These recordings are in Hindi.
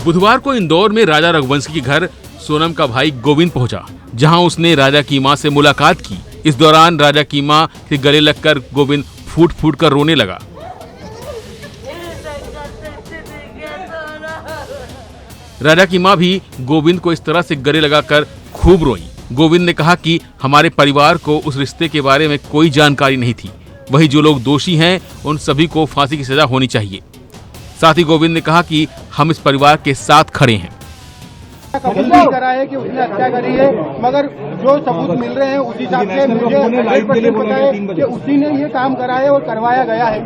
बुधवार को इंदौर में राजा रघुवंशी के घर सोनम का भाई गोविंद पहुंचा, जहां उसने राजा की मां से मुलाकात की। इस दौरान राजा की मां के गले लगकर गोविंद फूट फूट कर रोने लगा। राजा की मां भी गोविंद को इस तरह से गले लगाकर खूब रोई। गोविंद ने कहा कि हमारे परिवार को उस रिश्ते के बारे में कोई जानकारी नहीं थी। वही जो लोग दोषी हैं उन सभी को फांसी की सजा होनी चाहिए। साथ ही गोविंद ने कहा कि हम इस परिवार के साथ खड़े हैं। कबूल नहीं करा है कि उसने हत्या करी है, मगर जो सबूत मिल रहे हैं उस हिसाब से मुझे 100% पता है कि उसी ने ये काम करा है और करवाया गया है।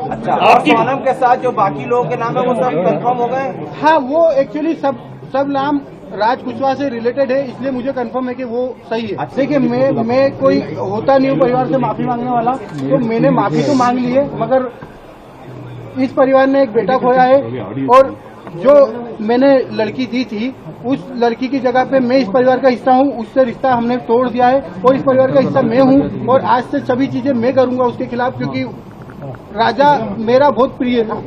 अच्छा, आपकी सोनम के साथ जो बाकी लोगों के नाम है वो सब कंफर्म हो गए? हाँ, वो एक्चुअली सब नाम राज कुशवाहा से रिलेटेड है, इसलिए मुझे कंफर्म है कि वो सही है। देखिए, मैं कोई होता नहीं हूँ परिवार से माफी मांगने वाला, तो मैंने माफी तो मांग ली है, मगर इस परिवार ने एक बेटा खोया है और जो मैंने लड़की दी थी उस लड़की की जगह पे मैं इस परिवार का हिस्सा हूँ, उससे रिश्ता हमने तोड़ दिया है और इस परिवार का हिस्सा मैं हूँ और आज से सभी चीजें मैं करूंगा उसके खिलाफ, क्योंकि राजा मेरा बहुत प्रिय था।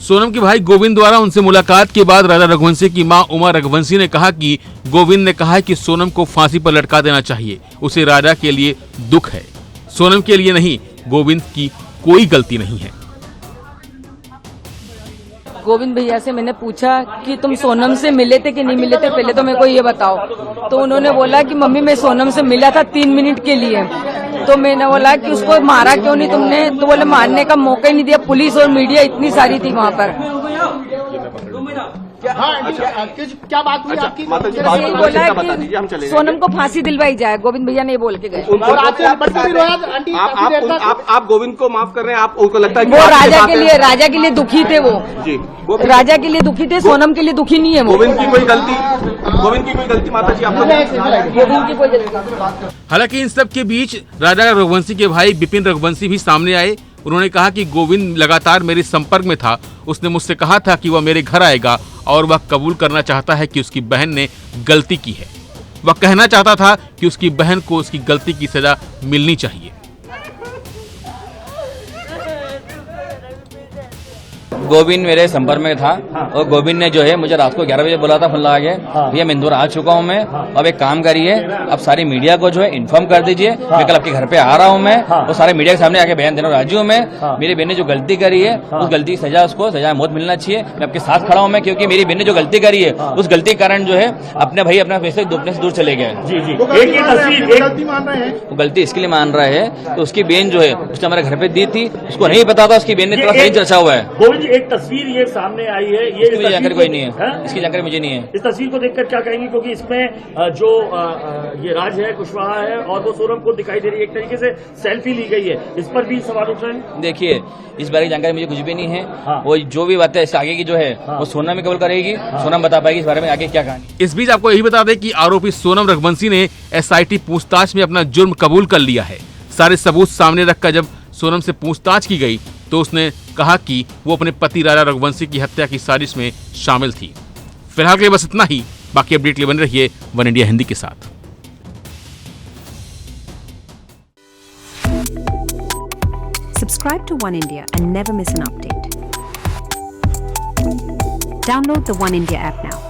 सोनम के भाई गोविंद द्वारा उनसे मुलाकात के बाद राजा रघुवंशी की मां उमा रघुवंशी ने कहा कि गोविंद ने कहा है कि सोनम को फांसी पर लटका देना चाहिए। उसे राजा के लिए दुख है, सोनम के लिए नहीं। गोविंद की कोई गलती नहीं है। गोविंद भैया से मैंने पूछा कि तुम सोनम से मिले थे कि नहीं मिले थे, पहले तो मेरे को ये बताओ। तो उन्होंने बोला कि मम्मी मैं सोनम से मिला था 3 मिनट के लिए। तो मैंने बोला कि उसको मारा क्यों नहीं तुमने? तो बोले मारने का मौका ही नहीं दिया, पुलिस और मीडिया इतनी सारी थी वहाँ पर। क्या बात हुई आपकी? यही बोला कि सोनम को फांसी दिलवाई जाए, गोविंद भैया ने बोल के गए। आप गोविंद को माफ कर रहे हैं? आपको लगता है वो राजा के लिए दुखी थे, वो जी राजा के लिए दुखी थे, सोनम के लिए दुखी नहीं है। गोविंद की कोई गलती माता जी आपको? गोविंद की कोई गलती। हालांकि इन सब के बीच राजा रघुवंशी के भाई विपिन रघुवंशी भी सामने आए। उन्होंने कहा कि गोविंद लगातार मेरे संपर्क में था, उसने मुझसे कहा था कि वह मेरे घर आएगा और वह कबूल करना चाहता है कि उसकी बहन ने गलती की है। वह कहना चाहता था कि उसकी बहन को उसकी गलती की सजा मिलनी चाहिए। गोविंद मेरे संपर्क में था और गोविंद ने जो है मुझे रात को 11 बजे बोला था फोन लगा के, भैया मैं इंदौर आ चुका हूँ मैं, अब एक काम करिए, अब सारी मीडिया को जो है इन्फॉर्म कर दीजिए, मैं कल आपके घर पे आ रहा हूँ मैं, और सारे मीडिया के सामने आके बयान देना राजी हूँ मैं। मेरी बहन ने जो गलती करी है उस गलती की सजा, उसको सजा मौत मिलना चाहिए। मैं आपके साथ खड़ा हूँ मैं, क्योंकि मेरी बहन ने जो गलती करी है उस गलती के कारण जो है अपने भाई अपना पैसे दुपने से दूर चले गए। वो गलती इसके लिए मान रहा है तो उसकी बहन जो है उसने हमारे घर पे दी थी, उसको नहीं पता था, उसकी बहन ने थोड़ा सही रचा हुआ है। एक तस्वीर ये सामने आई है, ये इसकी जानकारी कोई नहीं है, इसकी जानकारी मुझे नहीं है। इस तस्वीर को देखकर क्या कहेंगे, क्योंकि इसमें जो ये राज है कुशवाहा है और वो सोनम को दिखाई दे रही है, एक तरीके से सेल्फी ली गई है, इस पर भी सवाल उठ रहे हैं। देखिए, इस बारे की जानकारी मुझे कुछ भी नहीं है। वो जो भी बात है इससे आगे की जो है वो सोनम में कबूल करेगी, सोनम बता पाएगी इस बारे में आगे क्या कहानी। इस बीच आपको यही बता दें कि आरोपी सोनम रघुवंशी ने SIT पूछताछ में अपना जुर्म कबूल कर लिया है। सारे सबूत सामने रखकर जब सोनम से पूछताछ की गई तो उसने कहा कि वो अपने पति राजा रघुवंशी की हत्या की साजिश में शामिल थी। फिलहाल के लिए बस इतना ही। बाकी अपडेट के लिए बने रहिए वन इंडिया हिंदी के साथ। Subscribe to One India and never miss an update. Download the One India app now.